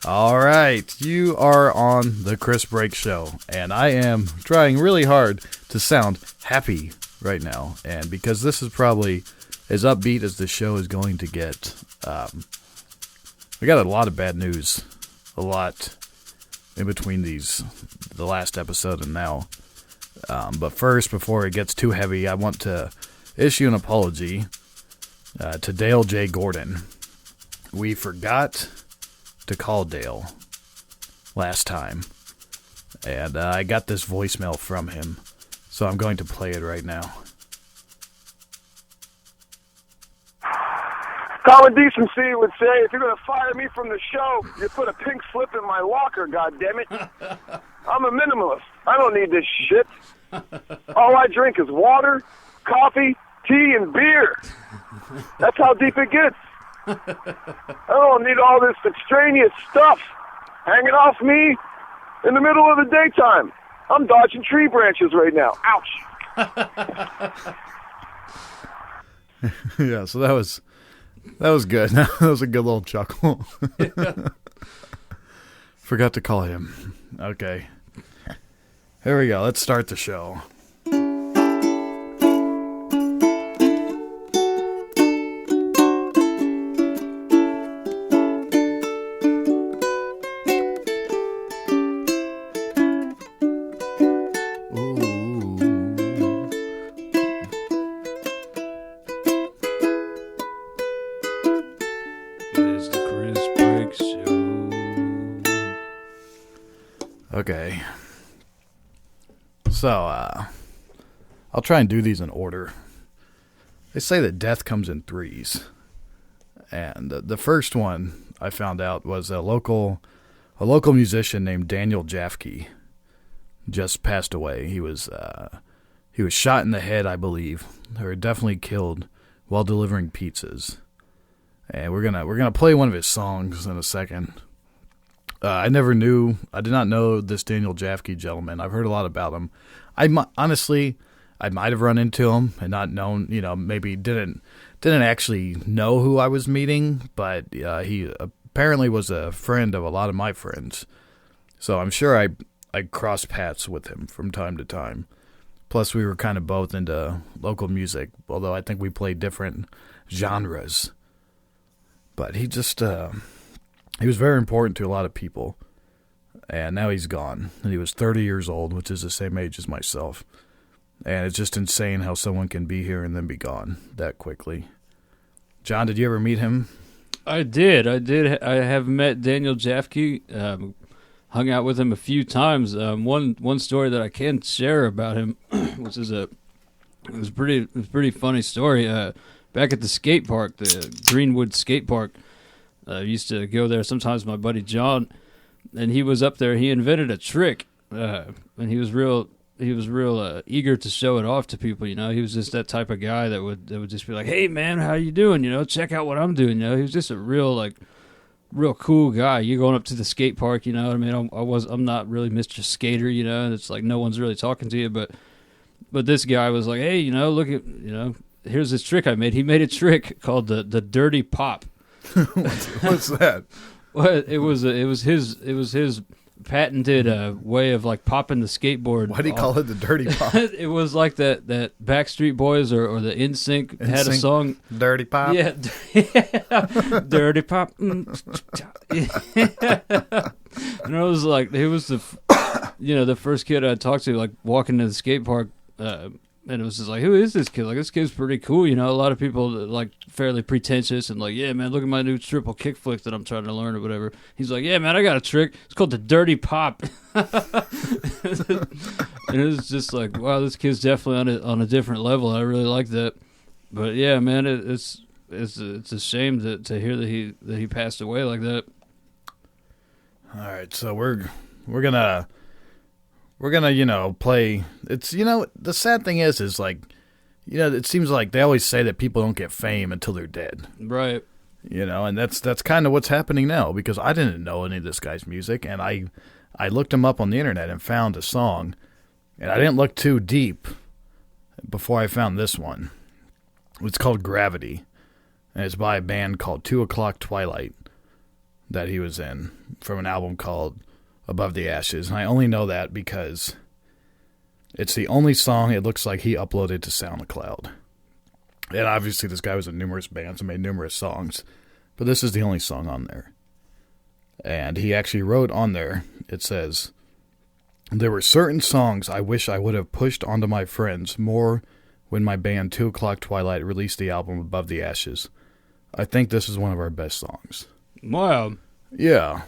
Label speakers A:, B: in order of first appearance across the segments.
A: All right, you are on the Chris Break Show, and I am trying really hard to sound happy right now, and because this is probably as upbeat as the show is going to get, we got a lot of bad news, a lot in between the last episode and now, but first, before it gets too heavy, I want to issue an apology to Dale J. Gordon. We forgot to call Dale last time, and I got this voicemail from him, so I'm going to play it right now.
B: Common decency would say, if you're going to fire me from the show, you put a pink slip in my locker, goddammit. I'm a minimalist. I don't need this shit. All I drink is water, coffee, tea, and beer. That's how deep it gets. I don't need all this extraneous stuff hanging off me in the middle of the daytime. I'm dodging tree branches right now. Ouch.
A: Yeah, so that was good. That was a good little chuckle. Forgot to call him. Okay. Here we go. Let's start the show. Okay, so I'll try and do these in order. They say that death comes in threes, and the first one I found out was a local musician named Daniel Jaffke just passed away. He was shot in the head, I believe, or definitely killed while delivering pizzas. And we're gonna play one of his songs in a second. I did not know this Daniel Jaffke gentleman. I've heard a lot about him. I might have run into him and not known, maybe didn't actually know who I was meeting, but he apparently was a friend of a lot of my friends. So I'm sure I crossed paths with him from time to time. Plus, we were kind of both into local music, although I think we played different genres. But he just... he was very important to a lot of people, and now he's gone. And he was 30 years old, which is the same age as myself. And it's just insane how someone can be here and then be gone that quickly. John, did you ever meet him?
C: I did. I have met Daniel Jaffke, hung out with him a few times. One story that I can share about him, which is it was pretty funny story. Back at the skate park, the Greenwood skate park, I used to go there sometimes with my buddy John, and he was up there. He invented a trick, and he was real eager to show it off to people. He was just that type of guy that would just be like, "Hey man, how you doing? Check out what I'm doing." He was just a real cool guy. You're going up to the skate park, you know what I mean? I'm not really Mr. Skater, and it's like no one's really talking to you, but this guy was like, "Hey, look at here's this trick I made." He made a trick called the dirty pop.
A: What's that?
C: Well, it was his patented way of like popping the skateboard.
A: Why do you call it the dirty pop?
C: It was like that Backstreet Boys or the NSYNC had a song,
A: Dirty Pop.
C: Yeah, dirty pop. And I was like, he was the first kid I talked to, like walking to the skate park. And it was just like, who is this kid? Like, this kid's pretty cool, A lot of people like fairly pretentious and like, yeah, man, look at my new triple kickflip that I'm trying to learn or whatever. He's like, yeah, man, I got a trick. It's called the dirty pop. And it was just like, wow, this kid's definitely on a different level. I really like that. But yeah, man, it's a shame to hear that he passed away like that.
A: All right, so we're gonna play. It's the sad thing is like, it seems like they always say that people don't get fame until they're dead,
C: right?
A: And that's kind of what's happening now, because I didn't know any of this guy's music, and I looked him up on the internet and found a song, and I didn't look too deep before I found this one. It's called Gravity, and it's by a band called 2 O'Clock Twilight. that he was in from an album called Above the Ashes. And I only know that because it's the only song it looks like he uploaded to SoundCloud. And obviously this guy was in numerous bands and made numerous songs, but this is the only song on there. And he actually wrote on there, it says, "There were certain songs I wish I would have pushed onto my friends more when my band 2 O'Clock Twilight released the album Above the Ashes. I think this is one of our best songs."
C: Wow.
A: Yeah.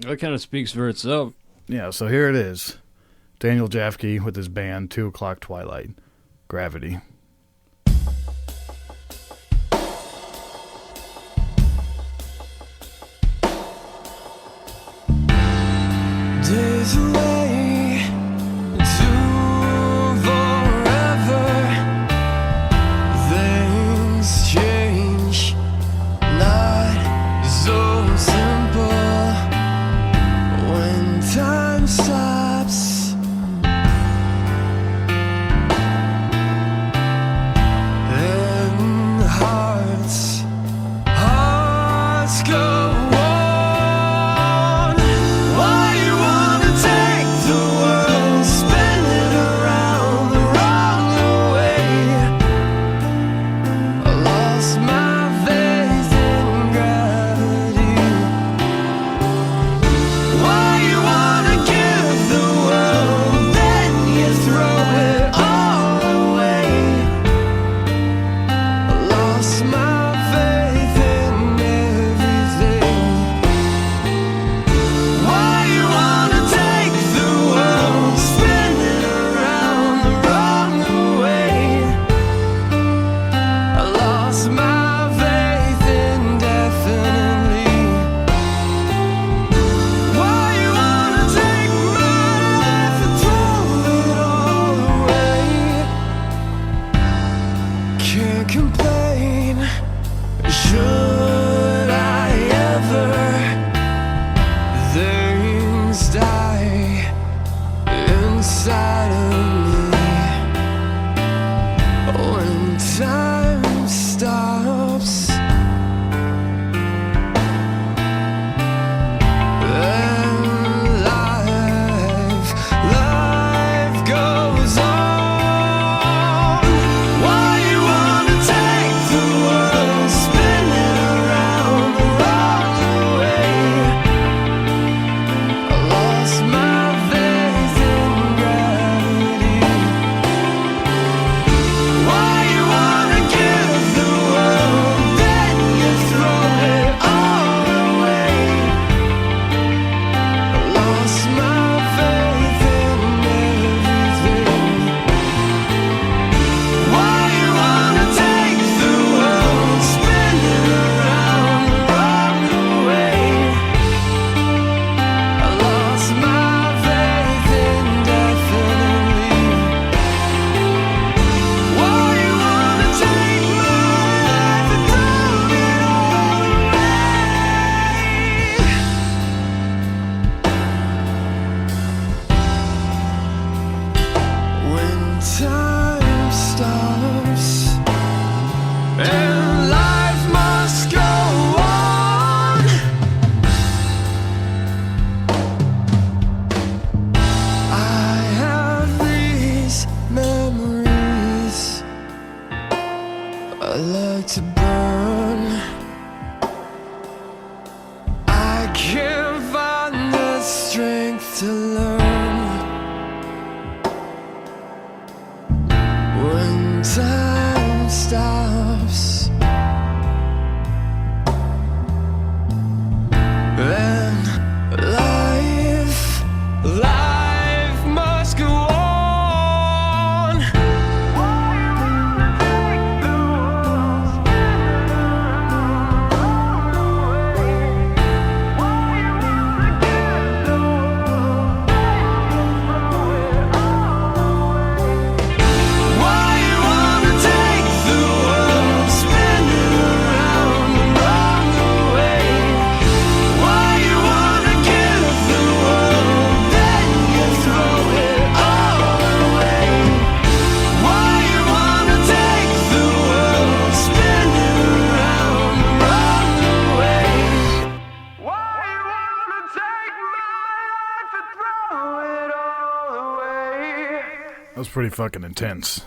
C: That kind of speaks for itself.
A: Yeah, so here it is. Daniel Jaffke with his band 2 O'Clock Twilight. Gravity.
D: Days away to forever. Things change, not so simple. When time stops, and hearts go.
A: That was pretty fucking intense.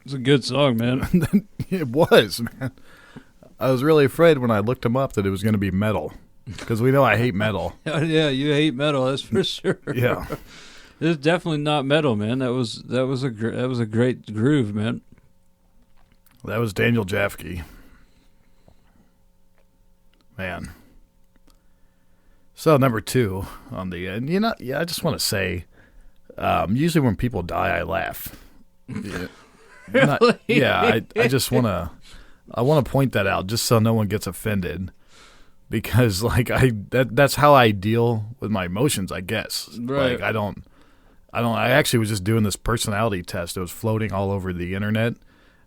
C: It's a good song, man.
A: It was, man. I was really afraid when I looked him up that it was going to be metal. Because we know I hate metal.
C: Oh, yeah, you hate metal, that's for sure.
A: Yeah.
C: It's definitely not metal, man. That was a great groove, man.
A: That was Daniel Jaffke. Man. So number 2 on the end. I just want to say, usually when people die, I laugh. Yeah.
C: Really?
A: I just want to. I want to point that out just so no one gets offended, because that's how I deal with my emotions, I guess.
C: Right.
A: Like I actually was just doing this personality test. It was floating all over the internet,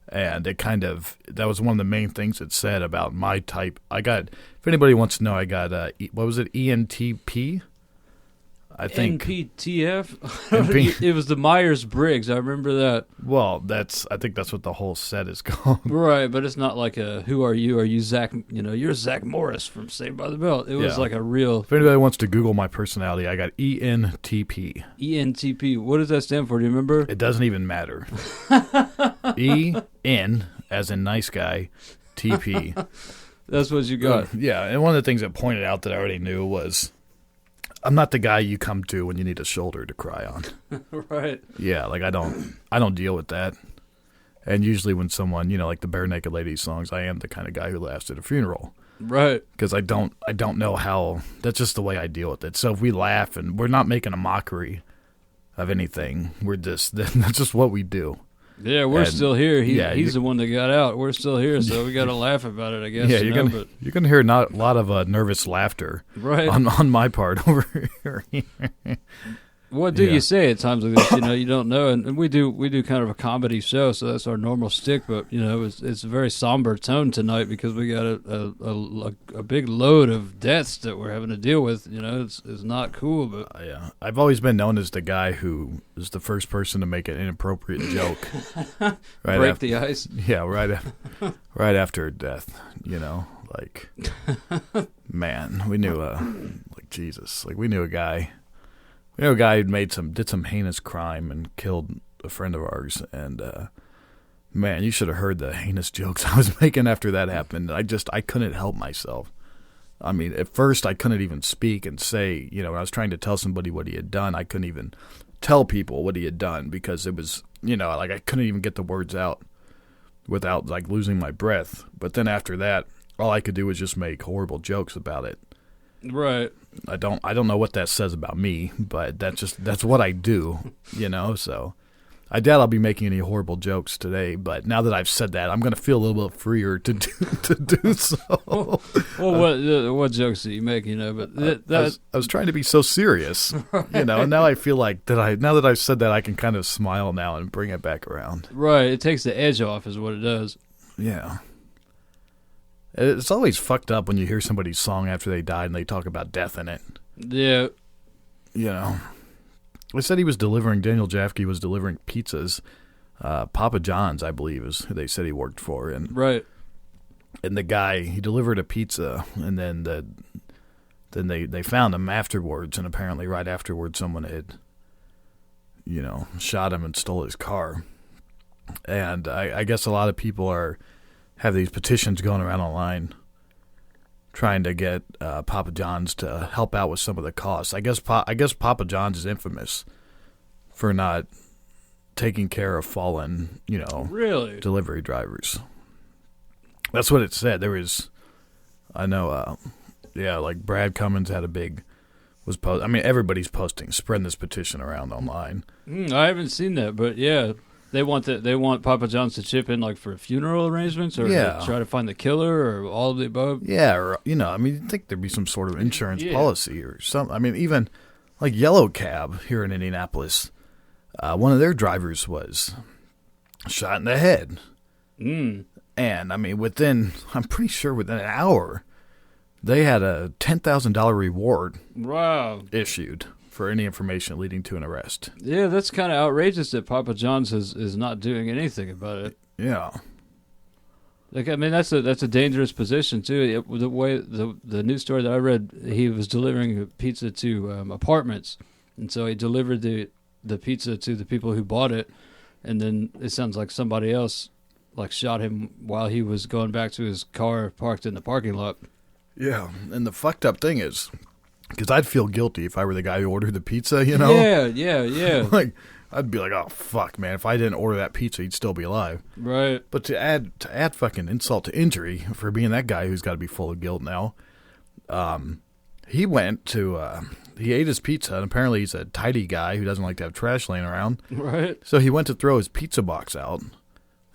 A: and that was one of the main things it said about my type. If anybody wants to know, I got what was it, ENTP? I think
C: NPTF. It was the Myers-Briggs. I remember that.
A: Well, I think that's what the whole set is called.
C: Right, but it's not like a "Who are you?" Are you Zach? You're Zach Morris from Saved by the Bell. It was like a real.
A: If anybody wants to Google my personality, I got ENTP.
C: ENTP. What does that stand for? Do you remember?
A: It doesn't even matter. EN as in nice guy, TP.
C: That's what you got.
A: Yeah, and one of the things it pointed out that I already knew was, I'm not the guy you come to when you need a shoulder to cry on.
C: Right.
A: Yeah, like I don't deal with that. And usually when someone, like the Bare Naked Ladies songs, I am the kind of guy who laughs at a funeral.
C: Right.
A: Because I don't know how. That's just the way I deal with it. So if we laugh and we're not making a mockery of anything, that's just what we do.
C: Yeah, we're still here. He's the one that got out. We're still here, so we got to laugh about it, I guess.
A: Yeah, you're gonna hear not a lot of nervous laughter,
C: right,
A: on my part over here.
C: What do you say at times like this? You don't know, and we do kind of a comedy show, so that's our normal shtick. But it's a very somber tone tonight because we got a big load of deaths that we're having to deal with. It's not cool. But
A: yeah, I've always been known as the guy who is the first person to make an inappropriate joke.
C: Break the ice.
A: Yeah, right after death. Man, we knew Jesus, we knew a guy. We know a guy who did some heinous crime and killed a friend of ours, and man, you should have heard the heinous jokes I was making after that happened. I couldn't help myself. I mean, at first I couldn't even speak and say, when I was trying to tell somebody what he had done, I couldn't even tell people what he had done because it was, I couldn't even get the words out without losing my breath. But then after that, all I could do was just make horrible jokes about it.
C: Right.
A: I don't know what that says about me, but that's what I do, so I doubt I'll be making any horrible jokes today, but now that I've said that, I'm going to feel a little bit freer to do so.
C: Well, what jokes do you make, but
A: I was trying to be so serious, and now I feel like now that I've said that, I can kind of smile now and bring it back around.
C: Right, it takes the edge off is what it does.
A: Yeah. It's always fucked up when you hear somebody's song after they died and they talk about death in it.
C: Yeah.
A: They said Daniel Jaffke was delivering pizzas. Papa John's, I believe, is who they said he worked for. And,
C: right.
A: And the guy, he delivered a pizza, and then they found him afterwards, and apparently right afterwards someone had, shot him and stole his car. And I guess a lot of people have these petitions going around online trying to get Papa John's to help out with some of the costs. I guess Papa John's is infamous for not taking care of fallen,
C: really?
A: Delivery drivers. That's what it said. I know, Brad Cummins had everybody's spreading this petition around online.
C: I haven't seen that, but yeah. They want Papa John's to chip in for funeral arrangements or to try to find the killer or all of the above.
A: Yeah, or you'd think there'd be some sort of insurance policy or something. Even Yellow Cab here in Indianapolis, one of their drivers was shot in the head. And I'm pretty sure within an hour, they had a $10,000 reward issued for any information leading to an arrest. Yeah,
C: that's kind of outrageous that Papa John's is not doing anything about it.
A: Yeah.
C: That's a dangerous position, too. The way the news story that I read, he was delivering pizza to apartments, and so he delivered the the pizza to the people who bought it, and then it sounds like somebody else like shot him while he was going back to his car parked in the parking lot.
A: Yeah, and the fucked up thing is, because I'd feel guilty if I were the guy who ordered the pizza, you know?
C: Yeah.
A: Like, I'd be like, oh, fuck, man. If I didn't order that pizza, he'd still be alive.
C: Right.
A: But to add fucking insult to injury for being that guy who's got to be full of guilt now, he went to, he ate his pizza, and apparently he's a tidy guy who doesn't like to have trash laying around.
C: Right.
A: So he went to throw his pizza box out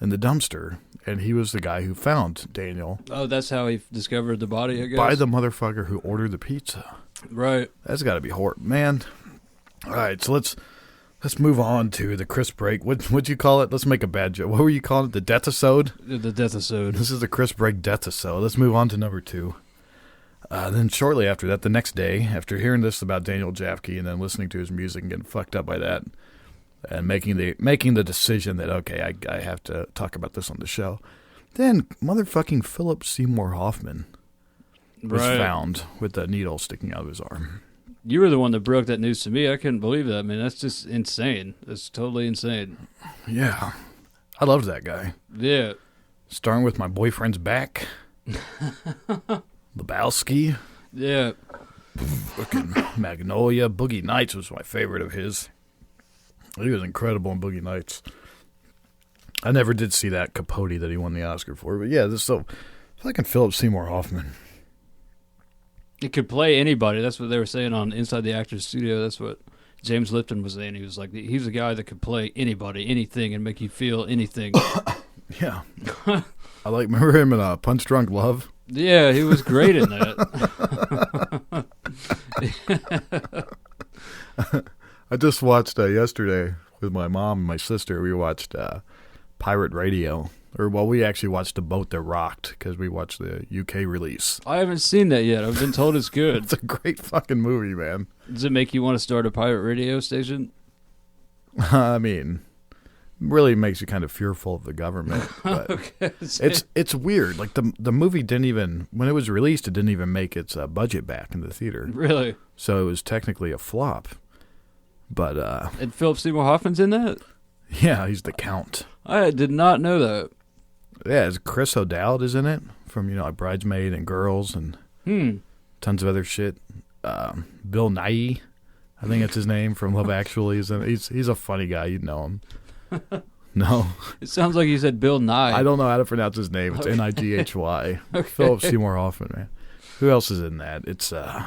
A: in the dumpster, and he was the guy who found Daniel.
C: Oh, that's how he discovered the body, I guess?
A: By the motherfucker who ordered the pizza.
C: Right.
A: That's got to be horrible, man. All right, so let's move on to the Chris break. What'd you call it? Let's make a bad joke. What were you calling it? The death-isode?
C: The death-isode.
A: This is the Chris break death-isode. Let's move on to number 2. Then shortly after that, the next day, after hearing this about Daniel Jaffke and then listening to his music and getting fucked up by that, and making the decision that, okay, I have to talk about this on the show, then motherfucking Philip Seymour Hoffman was found with a needle sticking out of his arm.
C: You were the one that broke that news to me. I couldn't believe that. I mean, that's just insane. That's totally insane.
A: Yeah. I loved that guy.
C: Yeah.
A: Starting with My Boyfriend's Back. Lebowski.
C: Yeah.
A: Fucking Magnolia. Boogie Nights was my favorite of his. He was incredible in Boogie Nights. I never did see that Capote that he won the Oscar for. But yeah, this so fucking Philip Seymour Hoffman.
C: It could play anybody. That's what they were saying on Inside the Actors Studio. That's what James Lipton was saying. He was like, he's a guy that could play anybody, anything, and make you feel anything.
A: Yeah. I remember him in Punch Drunk Love?
C: Yeah, he was great in that.
A: I just watched yesterday with my mom and my sister. We watched Pirate Radio. We actually watched The Boat That Rocked because we watched the UK release.
C: I haven't seen that yet. I've been told it's good.
A: It's a great fucking movie, man.
C: Does it make you want to start a pirate radio station?
A: I mean, really makes you kind of fearful of the government. But
C: Okay.
A: it's weird. Like the movie didn't even, when it was released, it didn't even make its budget back in the theater.
C: Really?
A: So it was technically a flop. But
C: And Philip Seymour Hoffman's in that?
A: yeah, he's the Count. I
C: did not know that.
A: Yeah, Chris O'Dowd is in it from Bridesmaid and Girls and tons of other shit. Bill Nighy, I think that's his name from Love Actually. Is in it. He's a funny guy. You'd know him. No,
C: it sounds like you said Bill Nye.
A: I don't know how to pronounce his name. It's Nighy.
C: Okay.
A: Philip Seymour Hoffman, man. Who else is in that? It's oh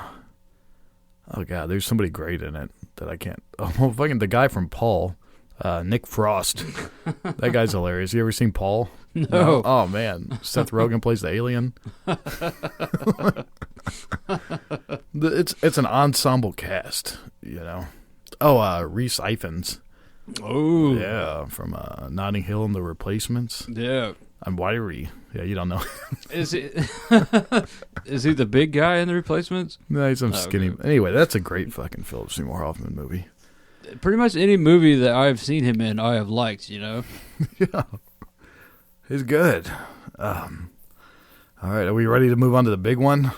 A: god, there's somebody great in it that I can't. Oh, well, fucking the guy from Paul. Nick Frost. That guy's hilarious. You ever seen Paul?
C: No.
A: Oh, man. Seth Rogen plays the alien. It's an ensemble cast, Oh, Reese Ifans.
C: Oh.
A: Yeah, from Notting Hill and The Replacements.
C: Yeah.
A: I'm wiry. Yeah, you don't know.
C: Is he the big guy in The Replacements?
A: No, he's some skinny.
C: Okay.
A: Anyway, that's a great fucking Philip Seymour Hoffman movie.
C: Pretty much any movie that I've seen him in, I have liked,
A: Yeah. He's good. All right, are we ready to move on to the big one?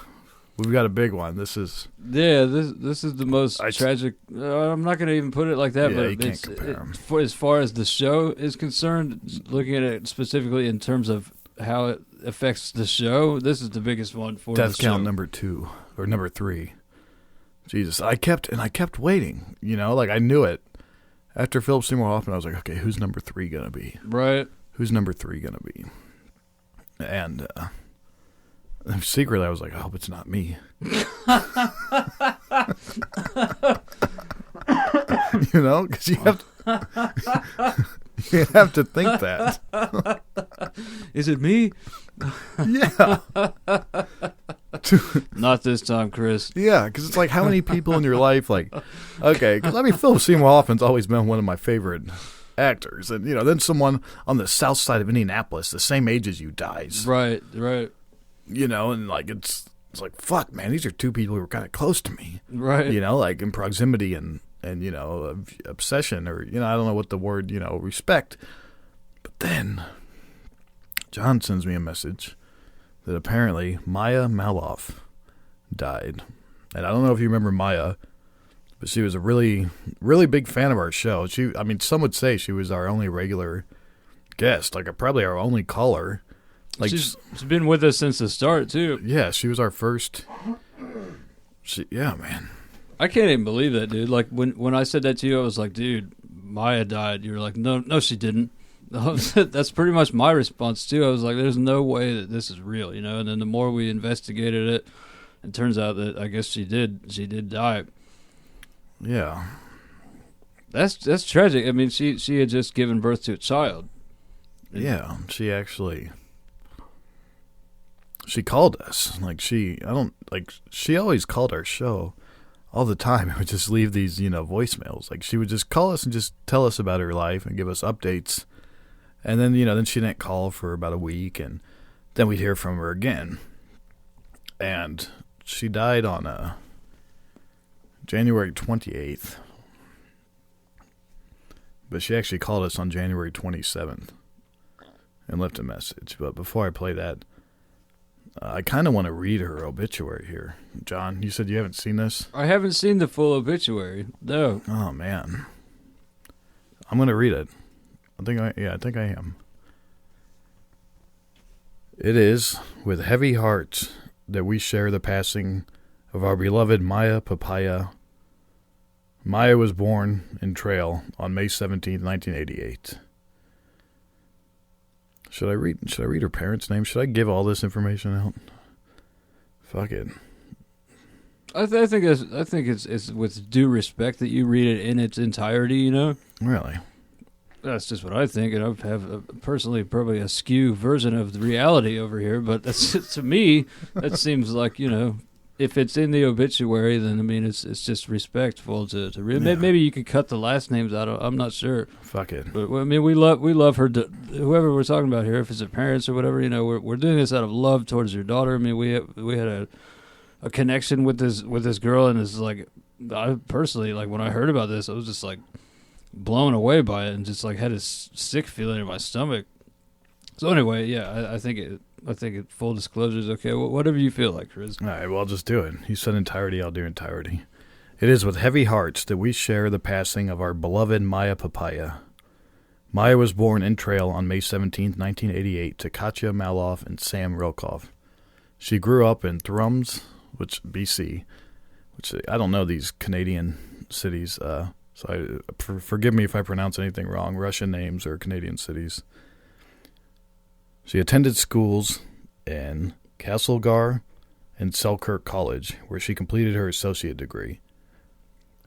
A: We've got a big one. This is...
C: Yeah, this is the most tragic... I'm not going to even put it like that,
A: yeah,
C: but
A: you can't compare them.
C: As far as the show is concerned, looking at it specifically in terms of how it affects the show, this is the biggest one for
A: Death
C: the show.
A: Count number 2, or number 3. Jesus, I kept waiting, I knew it. After Philip Seymour Hoffman, I was like, okay, who's number 3 going to be?
C: Right.
A: Who's number 3 going to be? And secretly, I was like, I hope it's not me. Because you have to think that.
C: Is it me?
A: Yeah.
C: Not this time, Chris.
A: Yeah, because it's like, how many people in your life, okay, because Philip Seymour Hoffman's always been one of my favorite actors. And, then someone on the south side of Indianapolis, the same age as you, dies.
C: Right.
A: And it's like, fuck, man, these are two people who were kind of close to me.
C: Right.
A: In proximity and obsession or, I don't know what the word, respect. But then John sends me a message that apparently Maya Maloff died. And I don't know if you remember Maya, But she was a really, really big fan of our show. Some would say she was our only regular guest, like probably our only caller. Like
C: she's been with us since the start too.
A: Yeah, she was our first. Yeah, man.
C: I can't even believe that, dude. Like when I said that to you, I was like, dude, Maya died. You were like, no, she didn't. That's pretty much my response too. I was like, there's no way that this is real, you know. And then the more we investigated it, it turns out that I guess she did die.
A: Yeah,
C: that's tragic. I mean, she had just given birth to a child.
A: Yeah, she called us. She always called our show all the time. It would just leave these, voicemails. Like she would just call us and just tell us about her life and give us updates. And then, then she didn't call for about a week, and then we'd hear from her again. And she died on January 28th. But she actually called us on January 27th and left a message. But before I play that, I kind of want to read her obituary here. John, you said you haven't seen this?
C: I haven't seen the full obituary, no.
A: Oh, man. I'm going to read it. I think I am. It is with heavy hearts that we share the passing of our beloved Maya Papaya. Maya was born in Trail on May 17, 1988. Should I read her parents' name? Should I give all this information out? Fuck it.
C: I think it's with due respect that you read it in its entirety, you know?
A: Really?
C: That's just what I think, and I have personally probably a skew version of the reality over here, but that's to me, that seems like, if it's in the obituary, then, I mean, it's just respectful to read. Yeah. Maybe you could cut the last names out. I'm not sure.
A: Fuck it.
C: But, I mean, we love her, whoever we're talking about here, if it's her parents or whatever, we're doing this out of love towards your daughter. I mean, we had a connection with this girl, and it's like, I personally, like, when I heard about this, I was just like, blown away by it and just like had a sick feeling in my stomach. So anyway, yeah, I think it full disclosure is okay. Whatever you feel like, Chris.
A: All right, well, I'll just do it. You said entirety, I'll do entirety. It is with heavy hearts that we share the passing of our beloved Maya Papaya. Maya was born in Trail on May 17, 1988, to Maya Maloff and Sam Rilkoff. She grew up in Thrums, BC, which I don't know these Canadian cities, so forgive me if I pronounce anything wrong, Russian names or Canadian cities. She attended schools in Castlegar and Selkirk College, where she completed her associate degree.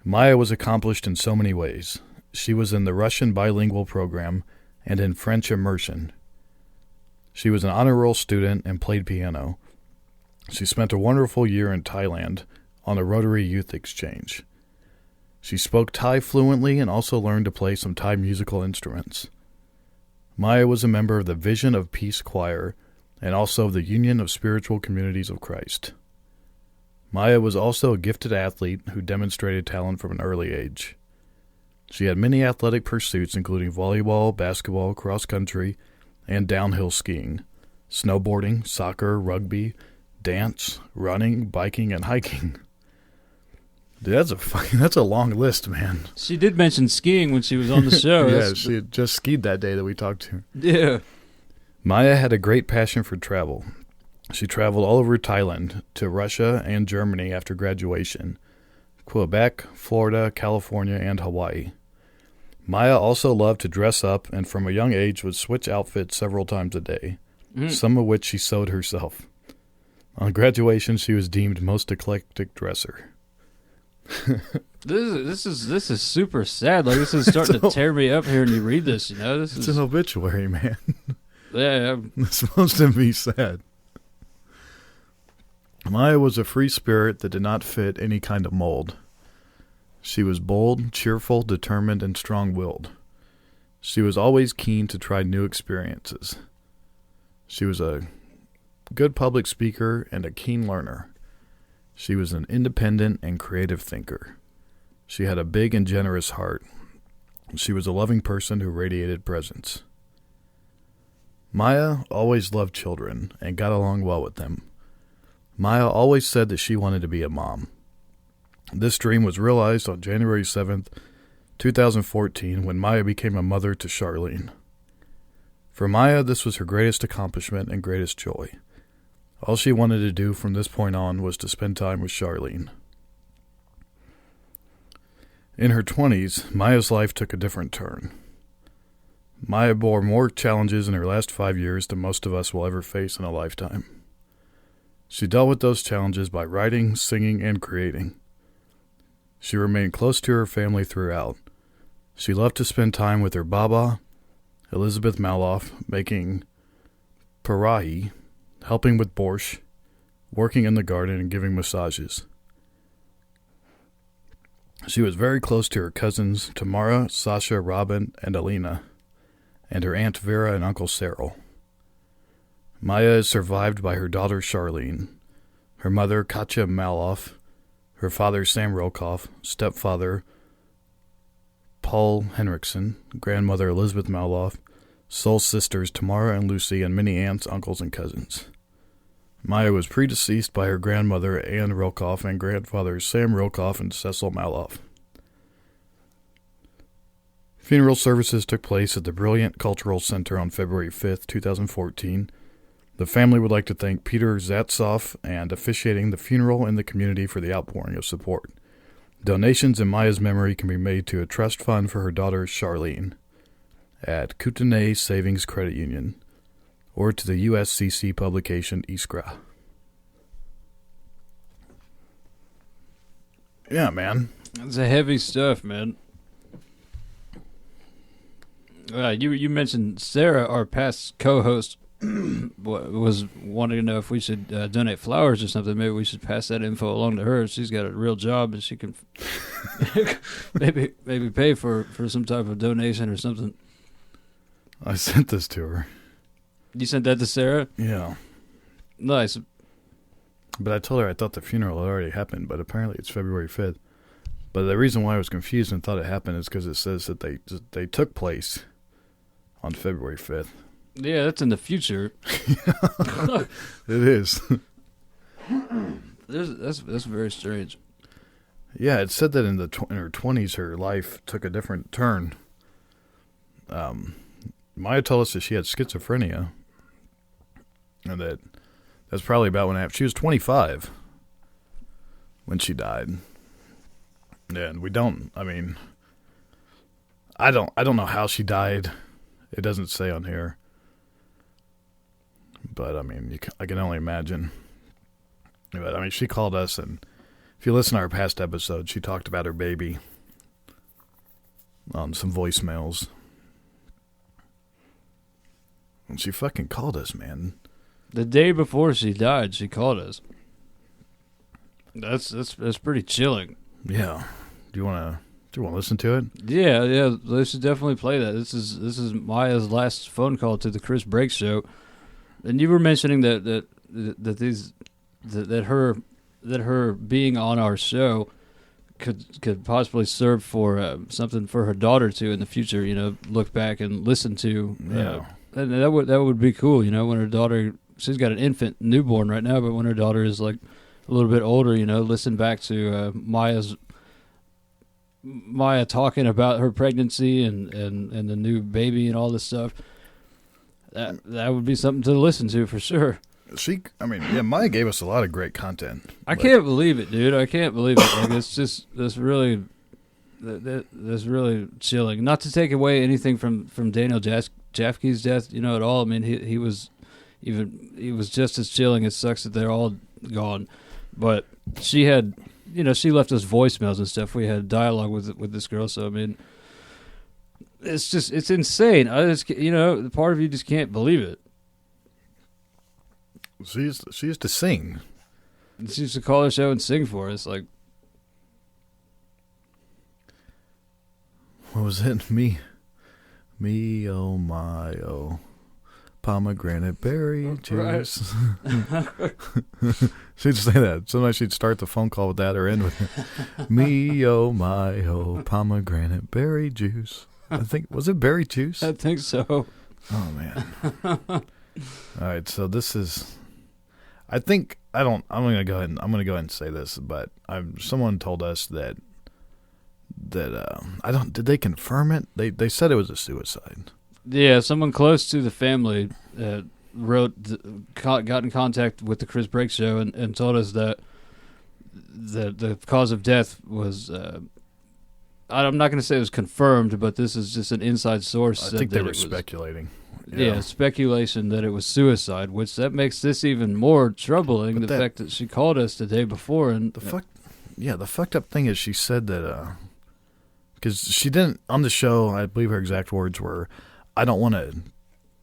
A: Maya was accomplished in so many ways. She was in the Russian bilingual program and in French immersion. She was an honor roll student and played piano. She spent a wonderful year in Thailand on a Rotary Youth Exchange. She spoke Thai fluently and also learned to play some Thai musical instruments. Maya was a member of the Vision of Peace Choir and also of the Union of Spiritual Communities of Christ. Maya was also a gifted athlete who demonstrated talent from an early age. She had many athletic pursuits, including volleyball, basketball, cross-country, and downhill skiing, snowboarding, soccer, rugby, dance, running, biking, and hiking. Dude, that's a long list, man.
C: She did mention skiing when she was on the show.
A: Yeah, she had just skied that day that we talked to her.
C: Yeah.
A: Maya had a great passion for travel. She traveled all over Thailand, to Russia and Germany after graduation, Quebec, Florida, California, and Hawaii. Maya also loved to dress up and from a young age would switch outfits several times a day, some of which she sewed herself. On graduation, she was deemed most eclectic dresser.
C: This is super sad. Like, this is starting to tear me up here, and you read this. It's
A: an obituary, man.
C: Yeah,
A: it's supposed to be sad. Maya was a free spirit that did not fit any kind of mold. She was bold, cheerful, determined, and strong-willed. She was always keen to try new experiences. She was a good public speaker and a keen learner. She was an independent and creative thinker. She had a big and generous heart. She was a loving person who radiated presence. Maya always loved children and got along well with them. Maya always said that she wanted to be a mom. This dream was realized on January 7th, 2014, when Maya became a mother to Charlene. For Maya, this was her greatest accomplishment and greatest joy. All she wanted to do from this point on was to spend time with Charlene. In her 20s, Maya's life took a different turn. Maya bore more challenges in her last 5 years than most of us will ever face in a lifetime. She dealt with those challenges by writing, singing, and creating. She remained close to her family throughout. She loved to spend time with her Baba, Elizabeth Maloff, making parahi, helping with borscht, working in the garden, and giving massages. She was very close to her cousins Tamara, Sasha, Robin, and Alina, and her Aunt Vera and Uncle Cyril. Maya is survived by her daughter Charlene, her mother Katja Maloff, her father Sam Rilkoff, stepfather Paul Henriksen, grandmother Elizabeth Maloff, soul sisters Tamara and Lucy, and many aunts, uncles, and cousins. Maya was predeceased by her grandmother Anne Rilkoff and grandfathers Sam Rilkoff and Cecil Maloff. Funeral services took place at the Brilliant Cultural Center on February 5th, 2014. The family would like to thank Peter Zatsoff and officiating the funeral and the community for the outpouring of support. Donations in Maya's memory can be made to a trust fund for her daughter Charlene at Kootenai Savings Credit Union or to the USCC publication Iskra. Yeah, man.
C: It's a heavy stuff, man. You mentioned Sarah, our past co-host, was wanting to know if we should donate flowers or something. Maybe we should pass that info along to her. She's got a real job and she can maybe pay for some type of donation or something.
A: I sent this to her.
C: You sent that to Sarah?
A: Yeah.
C: Nice.
A: But I told her I thought the funeral had already happened, but apparently it's February 5th. But the reason why I was confused and thought it happened is because it says that they took place on February 5th.
C: Yeah, that's in the future.
A: It is.
C: That's very strange.
A: Yeah, it said that in her 20s, her life took a different turn. Maya told us that she had schizophrenia, and that's probably about when she was 25 when she died. And I don't know how she died. It doesn't say on here. But, I can only imagine. But, she called us, and if you listen to our past episode, she talked about her baby on some voicemails. And she fucking called us, man.
C: The day before she died, she called us. That's pretty chilling.
A: Yeah. Do you want to listen to it?
C: Yeah. They should definitely play that. This is Maya's last phone call to the Chris Break Show. And you were mentioning that her being on our show could possibly serve for something for her daughter to in the future. Look back and listen to.
A: Yeah,
C: and that would be cool. When her daughter, she's got an infant newborn right now, but when her daughter is like a little bit older, listen back to Maya talking about her pregnancy and the new baby and all this stuff. That would be something to listen to for sure.
A: Maya gave us a lot of great content.
C: I can't believe it, dude. I can't believe it. Like, that's really chilling. Not to take away anything from Daniel Jaffke's death, at all. He was just as chilling. It sucks that they're all gone, but she had, she left us voicemails and stuff. We had dialogue with this girl, so it's insane. Part of you just can't believe it.
A: She used to sing.
C: She used to call the show and sing for us. Like,
A: what was it? Me, oh my, oh, pomegranate berry juice. Right. She'd say that. Sometimes she'd start the phone call with that or end with it. Me, oh my, oh, pomegranate berry juice. I think, was it berry juice?
C: I think so.
A: Oh, man. All right, so this is... I think I'm gonna go ahead and say this, but someone told us that did they confirm it? They said it was a suicide.
C: Yeah, someone close to the family got in contact with the Chris Brake Show and told us that the cause of death was. I'm not going to say it was confirmed, but this is just an inside source.
A: I think they were speculating.
C: Yeah, speculation that it was suicide, which that makes this even more troubling. But the fact that she called us the day before and
A: the fucked up thing is she said that because she didn't on the show. I believe her exact words were, "I don't want to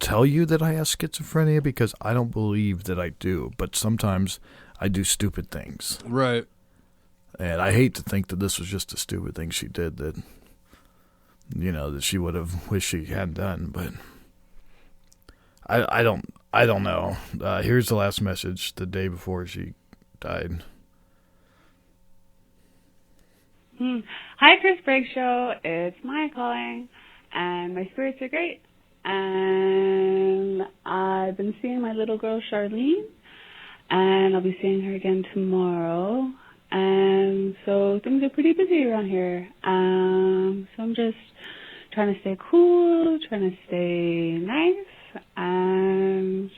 A: tell you that I have schizophrenia because I don't believe that I do, but sometimes I do stupid things."
C: Right.
A: And I hate to think that this was just a stupid thing she did that, that she would have wished she hadn't done. But I don't know. Here's the last message the day before she died.
E: Hi, Chris Brake Show. It's Maya calling, and my spirits are great. And I've been seeing my little girl Charlene, and I'll be seeing her again tomorrow. And so things are pretty busy around here. So I'm just trying to stay cool, trying to stay nice, and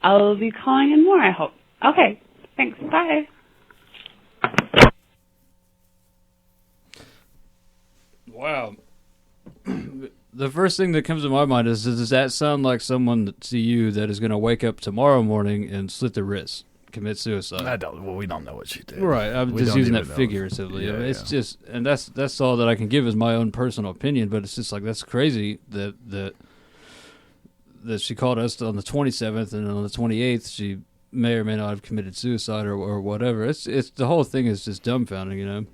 E: I'll be calling in more, I hope. Okay, thanks. Bye.
C: Wow. The first thing that comes to my mind is, does that sound like someone to you that is going to wake up tomorrow morning and slit their wrist? Commit suicide.
A: We don't know what she did.
C: Right, I'm just using that figuratively.
A: Yeah,
C: I mean, it's just, and that's all that I can give is my own personal opinion. But it's just like that's crazy that she called us on the 27th and on the 28th she may or may not have committed suicide or whatever. It's the whole thing is just dumbfounding,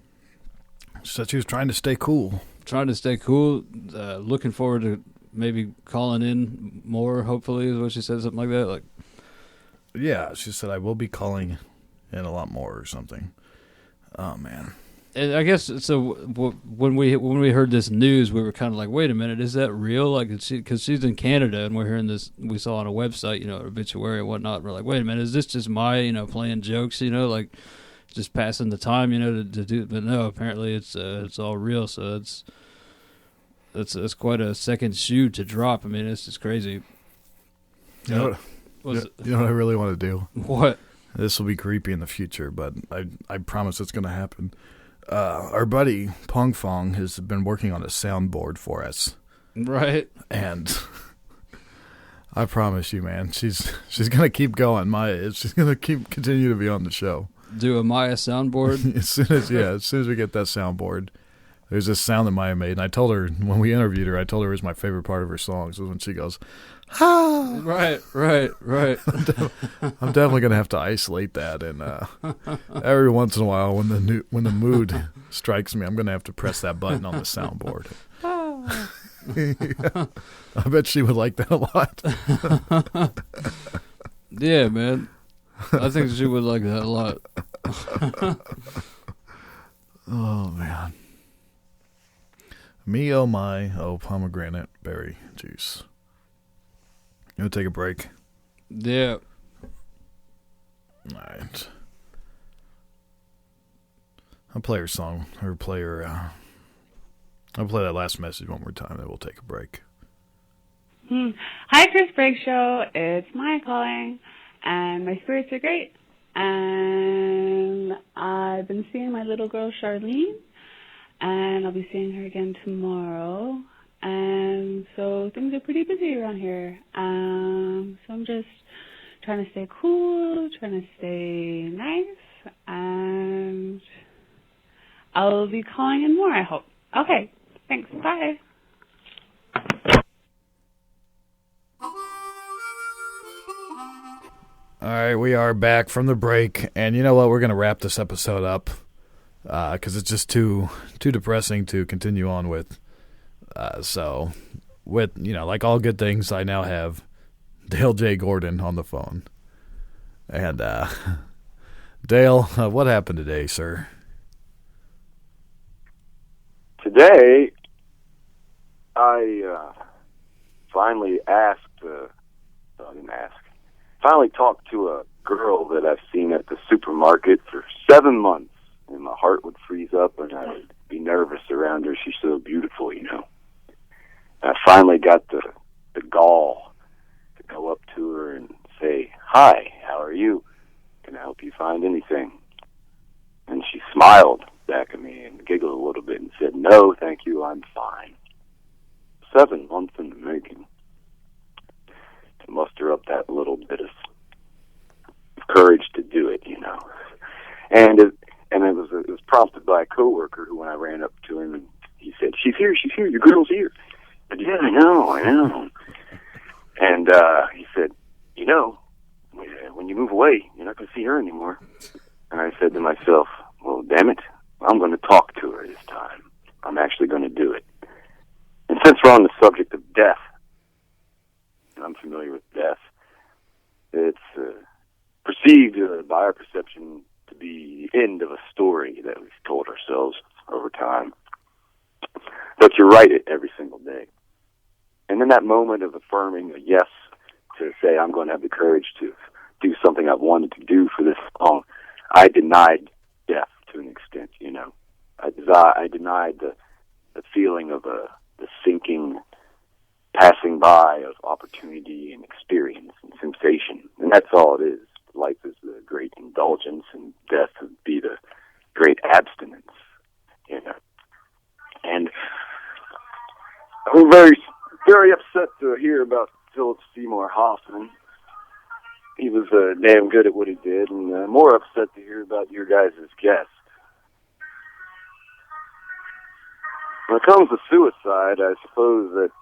A: So she was trying to stay cool.
C: Looking forward to maybe calling in more. Hopefully, is what she said, something like that. Like.
A: Yeah, she said, I will be calling in a lot more or something. Oh, man.
C: And I guess, so when we heard this news, we were kind of like, wait a minute, is that real? Like, because she's in Canada, and we're hearing this, we saw on a website, obituary and whatnot, and we're like, wait a minute, is this just Maya, playing jokes, like, just passing the time, to do, but no, apparently it's all real, so it's quite a second shoe to drop. I mean, it's just crazy.
A: You know what I really want to do?
C: What?
A: This will be creepy in the future, but I promise it's going to happen. Our buddy Pong Fong has been working on a soundboard for us.
C: Right.
A: And I promise you, man, she's going to keep going. She's going to continue to be on the show.
C: Do a Maya soundboard?
A: as soon as we get that soundboard. There's this sound that Maya made, and I told her, when we interviewed her, it was my favorite part of her songs, was when she goes, ah!
C: Right.
A: I'm definitely going to have to isolate that, and every once in a while, when the mood strikes me, I'm going to have to press that button on the soundboard. Yeah. I bet she would like that a lot.
C: Yeah, man. I think she would like that a lot.
A: Oh, man. Me, oh my, oh pomegranate berry juice. You want to take a break?
C: Yeah.
A: All right. I'll play her song. I'll play that last message one more time, then we'll take a break.
E: Hi, Chris Brake Show. It's Maya calling, and my spirits are great. And I've been seeing my little girl Charlene, and I'll be seeing her again tomorrow. And so things are pretty busy around here. So I'm just trying to stay cool, trying to stay nice, and I'll be calling in more, I hope. Okay, thanks. Bye.
A: All right, we are back from the break, and you know what? We're going to wrap this episode up because it's just too depressing to continue on with. So, with, like all good things, I now have Dale J. Gordon on the phone. And, Dale, what happened today, sir?
B: Today, I finally finally talked to a
F: girl that I've seen at the supermarket for 7 months, and my heart would freeze up, and I would be nervous around her. She's so beautiful, you know. I finally got the gall to go up to her and say, "Hi, how are you? Can I help you find anything?" And she smiled back at me and giggled a little bit and said, "No, thank you, I'm fine." 7 months in the making to muster up that little bit of courage to do it, you know. And it was prompted by a coworker who, when I ran up to him, and he said, she's here, your girl's here." I said, "Yeah, I know. And he said, "You know, when you move away, you're not going to see her anymore." And I said to myself, "Well, damn it, I'm going to talk to her this time. I'm actually going to do it." And since we're on the subject of death, and I'm familiar with death, it's perceived by our perception to be the end of a story that we've told ourselves over time. But you write it every single day. And in that moment of affirming a yes to say, I'm going to have the courage to do something I've wanted to do for this long, I denied death to an extent, you know. I denied the feeling of the sinking, passing by of opportunity and experience and sensation. And that's all it is. Life is the great indulgence, and death would be the great abstinence, you know. And I'm very, very upset to hear about Philip Seymour Hoffman. He was damn good at what he did, and more upset to hear about your guys' guest. When it comes to suicide, I suppose that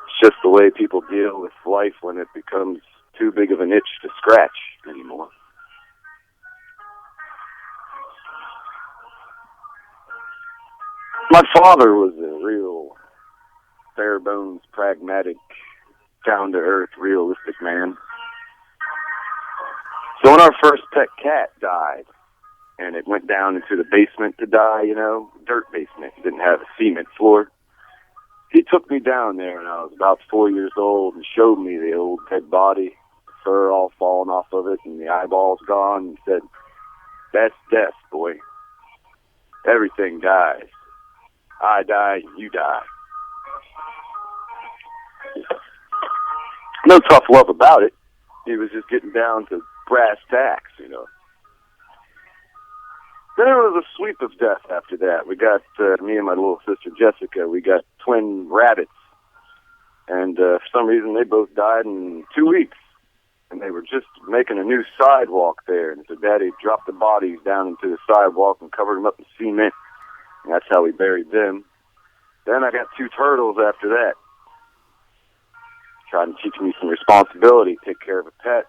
F: it's just the way people deal with life when it becomes too big of an itch to scratch anymore. My father was a real bare-bones, pragmatic, down-to-earth, realistic man. So when our first pet cat died, and it went down into the basement to die, you know, dirt basement, it didn't have a cement floor, he took me down there when I was about 4 years old and showed me the old dead body, the fur all falling off of it and the eyeballs gone, and said, "That's death, boy. Everything dies. I die, you die." No tough love about it. He was just getting down to brass tacks, you know. Then there was a sweep of death after that. We got, me and my little sister Jessica, we got twin rabbits. And for some reason, they both died in 2 weeks. And they were just making a new sidewalk there. And so Daddy dropped the bodies down into the sidewalk and covered them up in cement. And that's how we buried them. Then I got 2 turtles after that. Trying to teach me some responsibility, take care of a pet.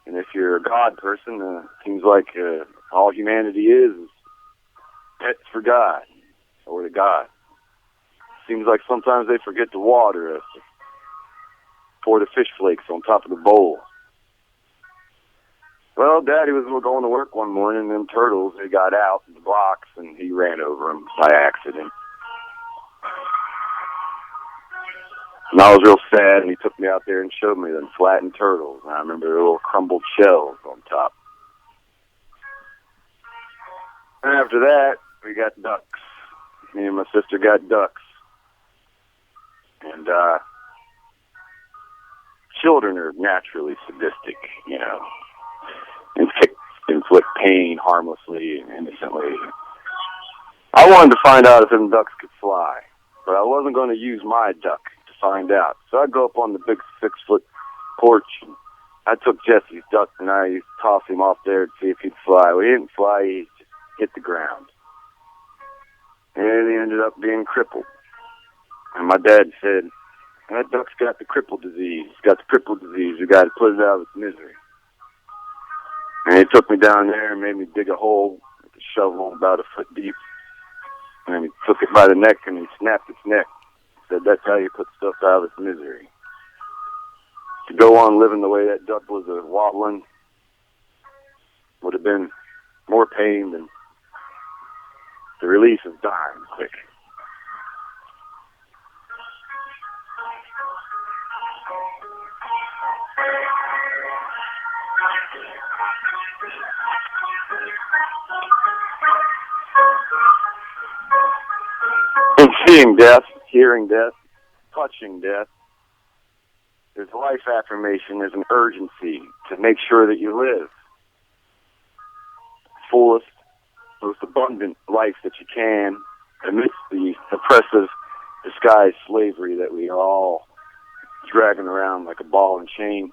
F: And if you're a God person, it seems like all humanity is pets for God, or to God. Seems like sometimes they forget to water us, pour the fish flakes on top of the bowl. Well, Daddy was going to work one morning, and them turtles, they got out in the box, and he ran over them by accident. And I was real sad, and he took me out there and showed me them flattened turtles. And I remember the little crumbled shells on top. And after that, we got ducks. Me and my sister got ducks. And children are naturally sadistic, you know, inflict pain harmlessly and innocently. I wanted to find out if them ducks could fly, but I wasn't going to use my duck find out. So I go up on the big 6-foot porch, and I took Jesse's duck, and I used to toss him off there to see if he'd fly. Well, he didn't fly, he just hit the ground. And he ended up being crippled. And my dad said, "That duck's got the cripple disease. It's got the cripple disease. We got to put it out of its misery." And he took me down there and made me dig a hole with a shovel about a foot deep. And then he took it by the neck, and he snapped its neck. Said, "That's how you put stuff out of its misery." To go on living the way that duck was waddling would have been more pain than the release of dying quick. In seeing death, hearing death, touching death, there's a life affirmation, there's an urgency to make sure that you live the fullest, most abundant life that you can amidst the oppressive, disguised slavery that we are all dragging around like a ball and chain.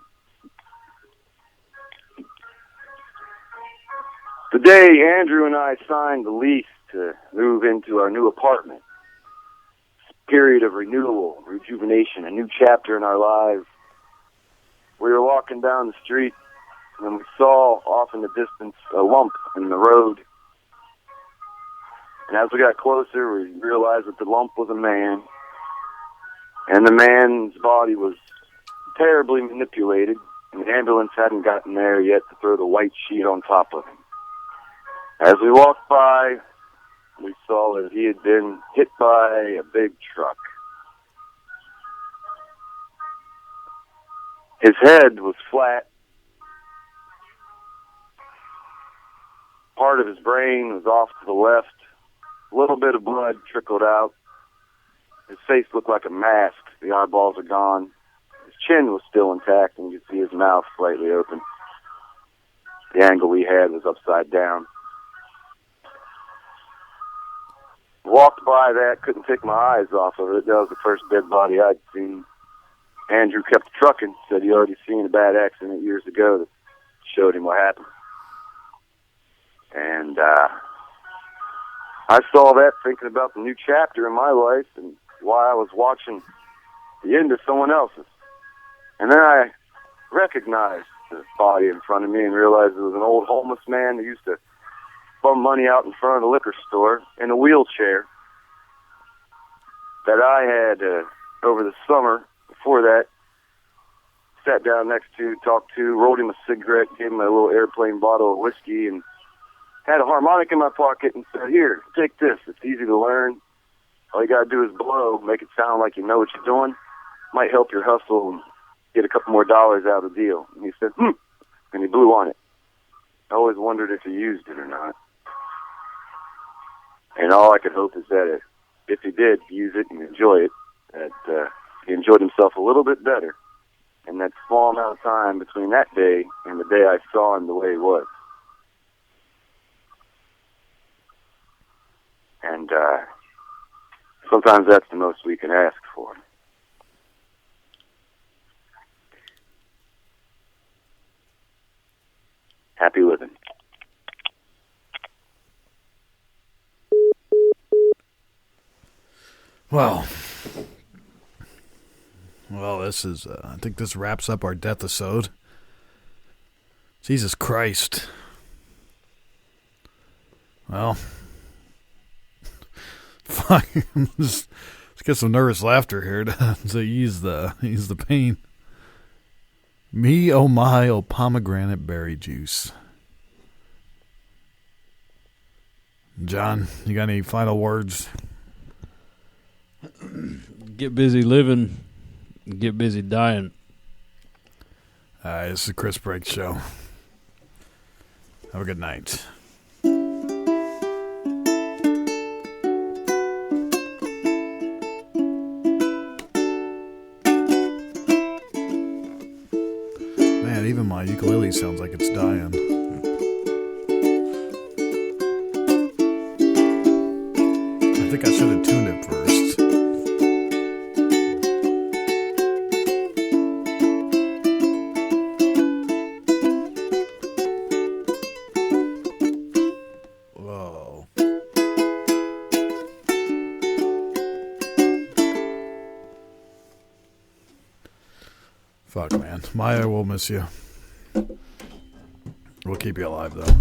F: The day Andrew and I signed the lease to move into our new apartment, period of renewal, rejuvenation, a new chapter in our lives. We were walking down the street, and we saw off in the distance a lump in the road. And as we got closer, we realized that the lump was a man, and the man's body was terribly manipulated, and the ambulance hadn't gotten there yet to throw the white sheet on top of him. As we walked by, we saw that he had been hit by a big truck. His head was flat. Part of his brain was off to the left. A little bit of blood trickled out. His face looked like a mask. The eyeballs are gone. His chin was still intact, and you could see his mouth slightly open. The angle we had was upside down. Walked by that, couldn't take my eyes off of it. That was the first dead body I'd seen. Andrew kept trucking, said he'd already seen a bad accident years ago that showed him what happened. And I saw that thinking about the new chapter in my life and why I was watching the end of someone else's. And then I recognized the body in front of me and realized it was an old homeless man who used to bum money out in front of the liquor store in a wheelchair that I had over the summer before that sat down next to, talked to, rolled him a cigarette, gave him a little airplane bottle of whiskey, and had a harmonic in my pocket and said, "Here, take this. It's easy to learn. All you got to do is blow, make it sound like you know what you're doing. Might help your hustle and get a couple more dollars out of the deal." And he said, and he blew on it. I always wondered if he used it or not. And all I could hope is that if he did use it and enjoy it, that he enjoyed himself a little bit better in that small amount of time between that day and the day I saw him the way he was. And sometimes that's the most we can ask for. Happy living.
A: Well, this is, I think this wraps up our death-isode. Jesus Christ. Well, fuck, let's get some nervous laughter here to ease the pain. Me, oh my, oh pomegranate berry juice. John, you got any final words?
C: Get busy living, get busy dying.
A: This is the Chris Briggs Show. Have a good night. Man, even my ukulele sounds like it's dying. I think I should have tuned it first. Whoa. Fuck, man. Maya, we'll miss you. We'll keep you alive, though.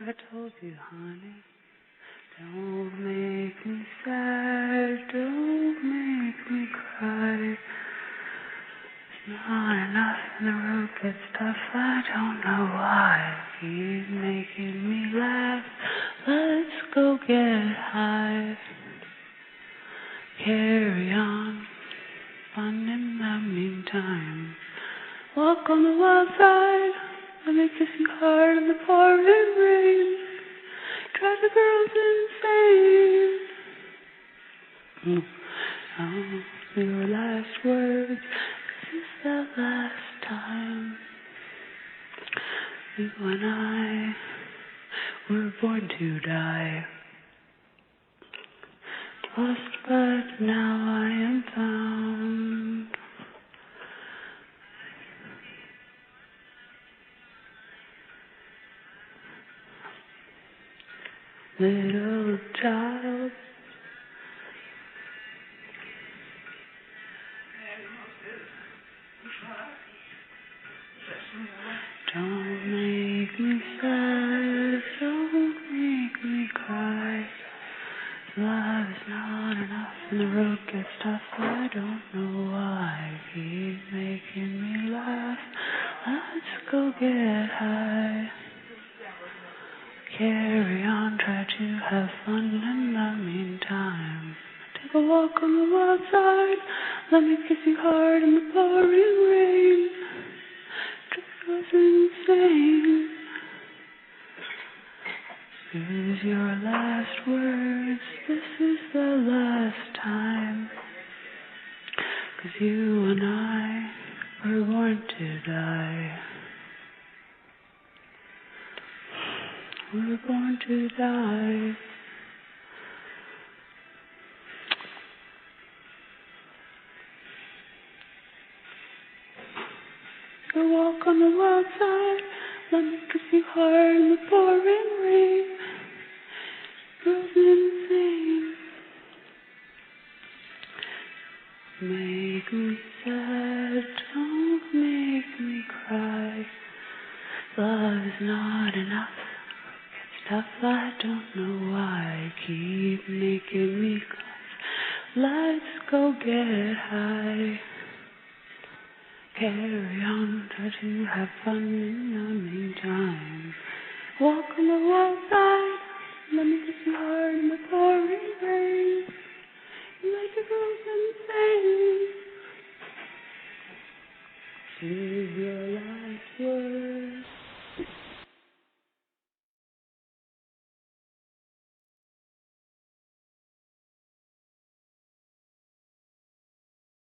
E: I told you, honey, don't make me sad, don't make me cry. It's not enough and the road gets tough, I don't know why. He's making me laugh, let's go get high. Carry on, fun in the meantime. Walk on the wild side. Let me kiss you hard in the pouring rain. Drive the girls insane. Oh, your last words. This is the last time. You and I were born to die. Lost, but now I am found. Little child, don't make me sad, don't make me cry. Love is not enough and the road gets tough. I don't know why. Keep making me laugh. Let's go get high. Carry on, try to have fun in the meantime. Take a walk on the wild side. Let me kiss you hard in the pouring rain. Drive us insane. This is your last words. This is the last time. 'Cause you and I were born to die. We're born to die. So walk on the wild side. Let me kiss you hard in the pouring rain. Girls insane. Make me sad. Don't make me cry. Love is not enough. Stuff I don't know why. Keep making me cry. Let's go get high. Carry on, try to have fun in the meantime. Walk on the wild side.